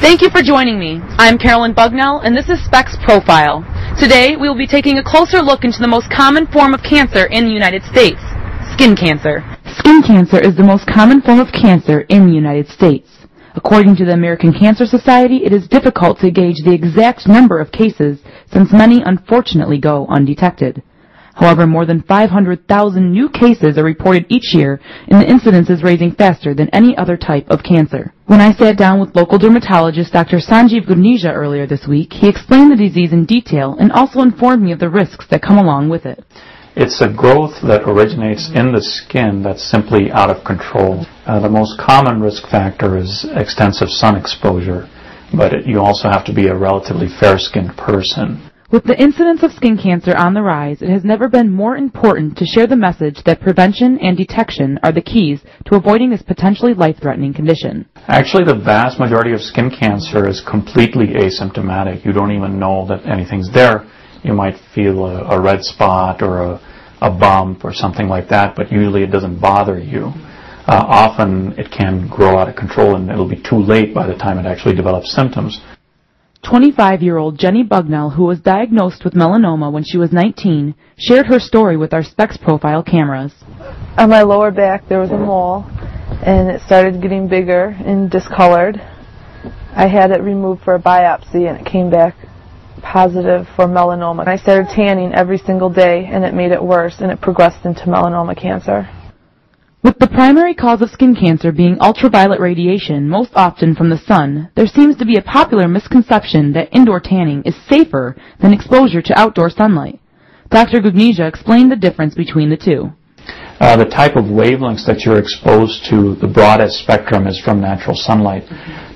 Thank you for joining me. I'm Carolyn Bugnell, and this is Specs Profile. Today, we will be taking a closer look into the most common form of cancer in the United States, skin cancer. Skin cancer is the most common form of cancer in the United States. According to the American Cancer Society, it is difficult to gauge the exact number of cases since many unfortunately go undetected. However, more than 500,000 new cases are reported each year, and the incidence is rising faster than any other type of cancer. When I sat down with local dermatologist Dr. Sanjeev Gudnija earlier this week, he explained the disease in detail and also informed me of the risks that come along with it. It's a growth that originates in the skin that's simply out of control. The most common risk factor is extensive sun exposure, but you also have to be a relatively fair-skinned person. With the incidence of skin cancer on the rise, it has never been more important to share the message that prevention and detection are the keys to avoiding this potentially life-threatening condition. Actually, the vast majority of skin cancer is completely asymptomatic. You don't even know that anything's there. You might feel a red spot or a bump or something like that, but usually it doesn't bother you. Often it can grow out of control and it'll be too late by the time it actually develops symptoms. 25-year-old Jenny Bugnell, who was diagnosed with melanoma when she was 19, shared her story with our Specs Profile cameras. On my lower back there was a mole, and it started getting bigger and discolored. I had it removed for a biopsy, and it came back positive for melanoma. I started tanning every single day, and it made it worse, and it progressed into melanoma cancer. With the primary cause of skin cancer being ultraviolet radiation, most often from the sun, there seems to be a popular misconception that indoor tanning is safer than exposure to outdoor sunlight. Dr. Gudnija explained the difference between the two. The type of wavelengths that you're exposed to, the broadest spectrum, is from natural sunlight.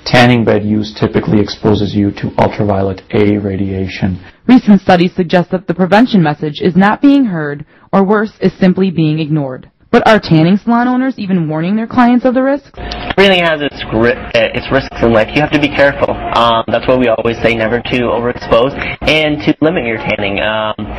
Tanning bed use typically exposes you to ultraviolet A radiation. Recent studies suggest that the prevention message is not being heard, or worse, is simply being ignored. But are tanning salon owners even warning their clients of the risks? Everything has its risks in life. You have to be careful. That's why we always say never to overexpose and to limit your tanning.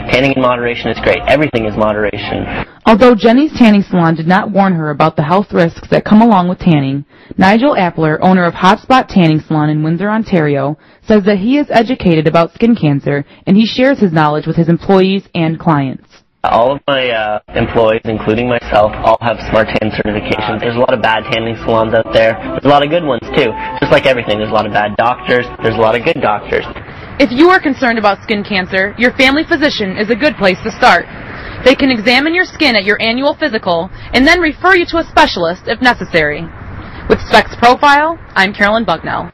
Tanning in moderation is great. Everything is moderation. Although Jenny's tanning salon did not warn her about the health risks that come along with tanning, Nigel Appler, owner of Hotspot Tanning Salon in Windsor, Ontario, says that he is educated about skin cancer and he shares his knowledge with his employees and clients. All of my employees, including myself, all have Smart Tan certifications. There's a lot of bad tanning salons out there. There's a lot of good ones, too. Just like everything, there's a lot of bad doctors. There's a lot of good doctors. If you are concerned about skin cancer, your family physician is a good place to start. They can examine your skin at your annual physical and then refer you to a specialist if necessary. With Specs Profile, I'm Carolyn Bugnell.